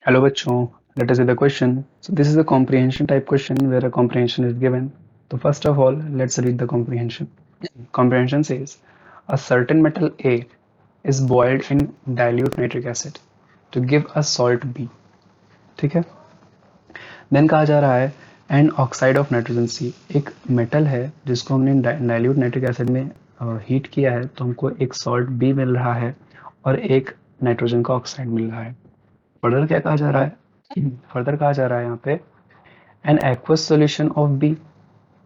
Hello bachcho, let us see the question. So this is a comprehension type question where a comprehension is given. So first of all, let's read the comprehension. Comprehension says, a certain metal A is boiled in dilute nitric acid to give a salt B. ठीक है. Then कहा जा रहा है an oxide of nitrogen C, एक metal है जिसको हमने डाइल्यूट नाइट्रिक एसिड में हीट किया है तो हमको एक सॉल्ट बी मिल रहा है और एक नाइट्रोजन का ऑक्साइड मिल रहा है. फर्दर क्या कहा जा रहा है? फर्दर कहा जा रहा है यहाँ पे an aqueous solution of B.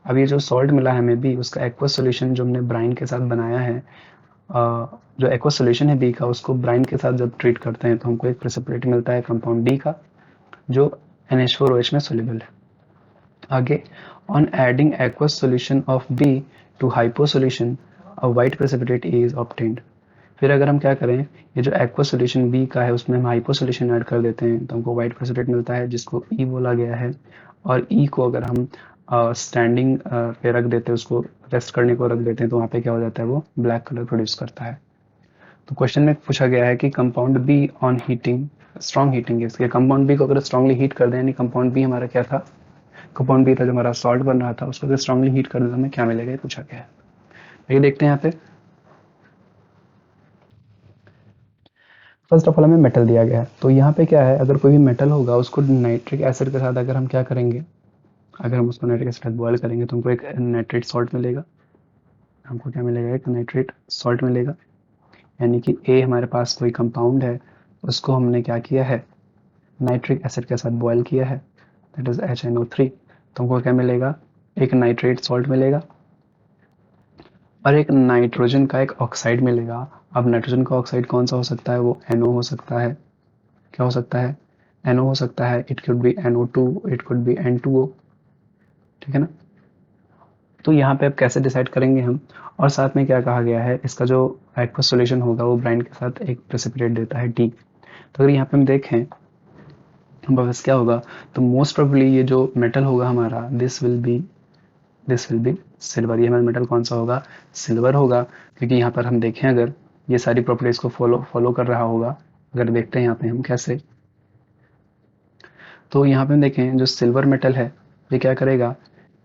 अब ये जो सॉल्ट मिला है हमें बी, उसका एक्वस सॉल्यूशन जो हमने ब्राइन के साथ बनाया है, जो एक्वस सॉल्यूशन है बी का, उसको ब्राइन के साथ जब ट्रीट करते हैं तो हमको एक प्रेसिपिटेट मिलता है कंपाउंड डी का जो NH4OH में सोल्यूबल है. आगे, on adding aqueous solution of B to hypo solution a white precipitate A is obtained. फिर अगर हम क्या करें, ये जो एक्वा सोल्यूशन बी का है उसमें हम हाइपो सोल्यूशन ऐड कर देते हैं तो हमको वाइट प्रेसिपिटेट मिलता है जिसको ई बोला गया है. और ई को अगर हम स्टैंडिंग पे रख देते हैं, उसको रेस्ट करने को रख देते हैं, तो वहाँ पे क्या हो जाता है, वो ब्लैक कलर प्रोड्यूस करता है. तो क्वेश्चन में पूछा गया है कि compound be on heating, strong heating, इसके कंपाउंड बी को अगर स्ट्रांगली हीट कर दें, यानी कंपाउंड बी हमारा क्या था, कंपाउंड बी था जो हमारा सॉल्ट बन रहा था, उसको अगर स्ट्रांगली हीट कर दें तो हमें क्या मिलेगा, ये पूछा गया है. ये देखते हैं यहाँ पे. फर्स्ट ऑफ ऑल हमें मेटल दिया गया है, तो यहाँ पे क्या है, अगर कोई भी मेटल होगा उसको नाइट्रिक एसिड के साथ अगर हम क्या करेंगे, अगर हम उसको नाइट्रिक एसिड बॉयल करेंगे तो हमको एक नाइट्रेट सॉल्ट मिलेगा. हमको क्या मिलेगा, एक नाइट्रेट सॉल्ट मिलेगा. यानी कि ए हमारे पास कोई कंपाउंड है, उसको हमने क्या किया है, नाइट्रिक एसिड के साथ बॉयल किया है, दैट इज HNO3. तो हमको क्या मिलेगा, एक नाइट्रेट सॉल्ट मिलेगा और एक नाइट्रोजन का एक ऑक्साइड मिलेगा. अब नाइट्रोजन का ऑक्साइड कौन सा हो सकता है, वो NO हो सकता है. क्या हो सकता है, NO हो सकता है. It could be NO2, it could be N2O. ठीक है ना. तो यहाँ पे अब कैसे डिसाइड करेंगे हम, और साथ में क्या कहा गया है, इसका जो एक्वस सॉल्यूशन होगा वो ब्राइन के साथ एक प्रेसिपिटेट देता है डी. तो अगर यहाँ पे हम देखें बस क्या होगा, तो मोस्ट प्रोबेबली ये जो मेटल होगा हमारा, दिस विल बी सिल्वर. ये हमारा मेटल कौन सा होगा, सिल्वर होगा, क्योंकि यहाँ पर हम देखें अगर ये सारी प्रॉपर्टीज को फॉलो कर रहा होगा. अगर देखते हैं यहाँ पे हम कैसे, तो यहाँ पे हम देखें जो सिल्वर मेटल है ये क्या करेगा,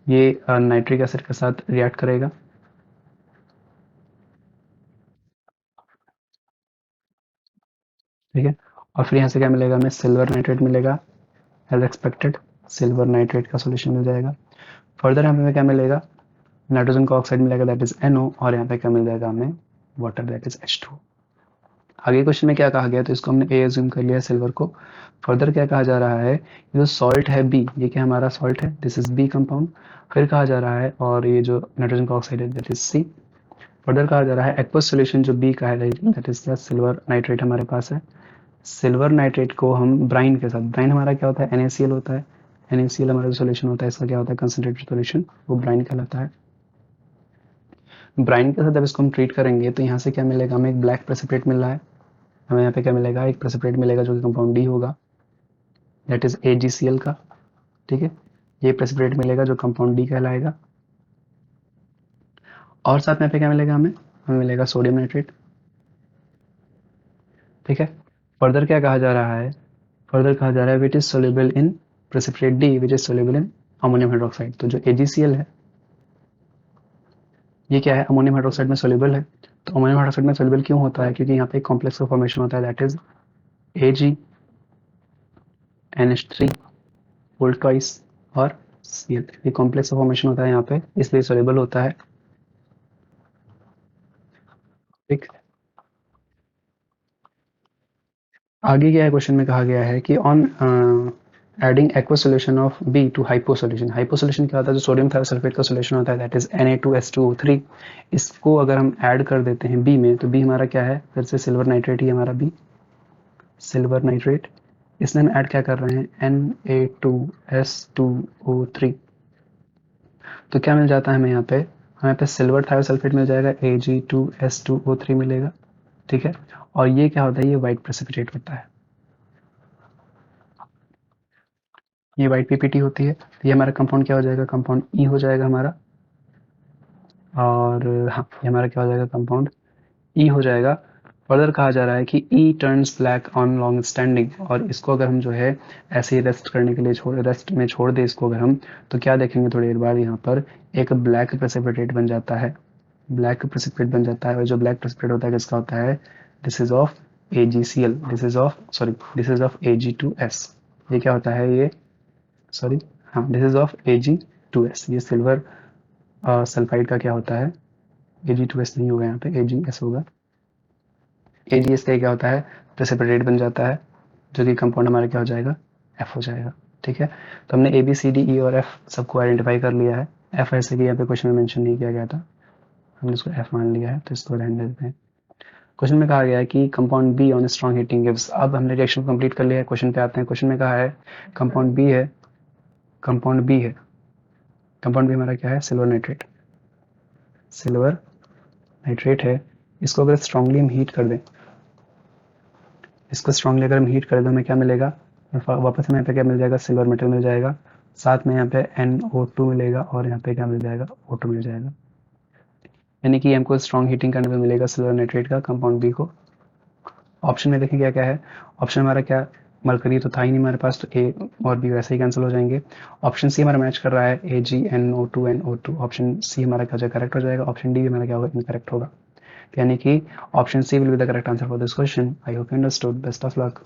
ये नाइट्रिक एसिड के साथ रिएक्ट करेगा. ठीक है. और फिर यहाँ से क्या मिलेगा, हमें सिल्वर नाइट्रेट मिलेगा एज एक्सपेक्टेड. सिल्वर नाइट्रेट का सोल्यूशन मिल जाएगा. फर्दर हमें क्या मिलेगा, नाइट्रोजन का ऑक्साइड मिलेगा, दैट इज NO. और यहाँ पे क्या मिल जाएगा हमें, वाटर, दैट इज H2. आगे क्वेश्चन में क्या कहा गया, तो इसको हमने ए एज्यूम कर लिया सिल्वर को. फर्दर क्या कहा जा रहा है, ये जो सॉल्ट है बी, ये क्या हमारा सॉल्ट है, दिस इज बी कंपाउंड. फिर कहा जा रहा है, और ये जो नाइट्रोजन का ऑक्साइड है दैट इज सी. फर्दर कहा जा रहा है एक्वस सॉल्यूशन जो बी का है दैट इज क्या, सिल्वर नाइट्रेट हमारे पास है. सिल्वर नाइट्रेट को हम ब्राइन के साथ, ब्राइन हमारा क्या होता है, NaCl होता है. NaCl हमारा जो सोल्यूशन होता है इसका क्या होता है, कंसनट्रेटेड सोल्यूशन, वो ब्राइन कहलाता है. ब्राइन के साथ जब इसको हम ट्रीट करेंगे तो यहाँ से क्या मिलेगा, हमें एक ब्लैक प्रेसिपिटेट मिल रहा है. हमें यहाँ पे क्या मिलेगा, एक प्रेसिपिटेट मिलेगा जो कि कंपाउंड डी होगा, दैट इज AgCl का. ठीक है. ये प्रेसिपिटेट मिलेगा जो कंपाउंड डी कहलाएगा. और साथ में यहाँ पे क्या मिलेगा, हमें हमें मिलेगा सोडियम नाइट्रेट. ठीक है. फर्दर क्या कहा जा रहा है, फर्दर कहा जा रहा है which is soluble in precipitate D which is soluble in ammonium hydroxide. तो जो AgCl है ये क्या है, अमोनियम हाइड्रोक्साइड में सोल्यूबल है. तो अमोनियम हाइड्रोक्साइड में सोल्यूबल क्यों होता है, क्योंकि यहाँ पे एक कॉम्प्लेक्स का फॉर्मेशन होता है, that is AgNH3 whole twice और Cl. ये कॉम्प्लेक्स का फॉर्मेशन होता है यहाँ पे, इसलिए सोल्यूबल होता है. ठीक. आगे क्या है, क्वेश्चन में कहा गया है कि on adding aqua solution of B to hypo solution. Hypo solution क्या होता है, जो सोडियम थायोसल्फेट का सोल्यूशन होता है, दैट इज Na2H2O3. इसको अगर हम ऐड कर देते हैं बी में, तो बी हमारा क्या है, फिर से सिल्वर नाइट्रेट ही हमारा बी, सिल्वर नाइट्रेट. इसमें हम ऐड क्या कर रहे हैं, Na2S2O3. तो क्या मिल जाता है हमें यहाँ पे, हमें पे सिल्वर थायोसल्फेट मिल जाएगा, Ag2S2O3 मिलेगा. ठीक है. और ये क्या होता है, ये वाइट प्रेसिपिटेट होता है, ये वाइट PPT होती है. तो ये हमारा कंपाउंड क्या हो जाएगा, कंपाउंड ई हो जाएगा हमारा. और हाँ, ये हमारा क्या हो जाएगा, कंपाउंड ई हो जाएगा. फर्दर कहा जा रहा है कि E turns black on long standing, और इसको अगर हम जो है ऐसे ही रेस्ट करने के लिए रेस्ट में छोड़ दे इसको अगर हम, तो क्या देखेंगे थोड़ी देर बाद यहाँ पर एक ब्लैक प्रेसिपिटेट बन जाता है, ब्लैक प्रेसिपिटेट बन जाता है। और जो ब्लैक प्रेसिपिटेट होता है किसका होता है, this is of AgCl, this is of Ag2S। ये क्या होता है ये, सॉरी, हाँ, दिस इज ऑफ Ag2S। ये सिल्वर सल्फाइड का क्या होता है, Ag2S नहीं होगा, यहाँ पे AgS होगा। AgS का क्या होता है, प्रेसिपिटेट बन जाता है, जो कि कंपाउंड हमारा क्या हो जाएगा, F हो जाएगा। ठीक है, तो हमने ABCDE और F सबको आइडेंटिफाई कर लिया है। F ऐसे कि यहाँ पे क्वेश्चन में मेंशन नहीं किया गया था, हमने इसको F मान लिया है, तो इसको रहने देते हैं। क्वेश्चन में कहा गया है कि compound be on strong heating gives. अब हमने रिएक्शन कंप्लीट कर लिया है, क्वेश्चन पे आते हैं। क्वेश्चन में कहा है कंपाउंड बी है, कंपाउंड बी है, कंपाउंड बी हमारा क्या है, सिल्वर नाइट्रेट, सिल्वर नाइट्रेट है। इसको अगर स्ट्रांगली हम हीट कर दें, इसको स्ट्रांगली अगर हम हीट कर दें तो हमें क्या मिलेगा, वापस हमें यहाँ पे क्या मिल जाएगा, सिल्वर मेटल मिल जाएगा, साथ में यहाँ पे NO2 मिलेगा, और यहाँ पे क्या मिल जाएगा, O2 मिल जाएगा। यानी कि हमको स्ट्रॉन्ग हीटिंग करने में मिलेगा सिल्वर नाइट्रेट का कंपाउंड बी को। ऑप्शन में देखें क्या क्या है, ऑप्शन हमारा क्या, मरकरी तो था ही नहीं हमारे पास, तो ए और बी वैसे ही कैंसिल हो जाएंगे। ऑप्शन सी हमारा मैच कर रहा है AgNO2NO2, ऑप्शन सी हमारा क्या हो जाएगा, करेक्ट हो जाएगा। ऑप्शन डी हमारा क्या होगा, इनकरेक्ट होगा। यानी कि option C will be the correct answer for this question. I hope you understood. Best of luck.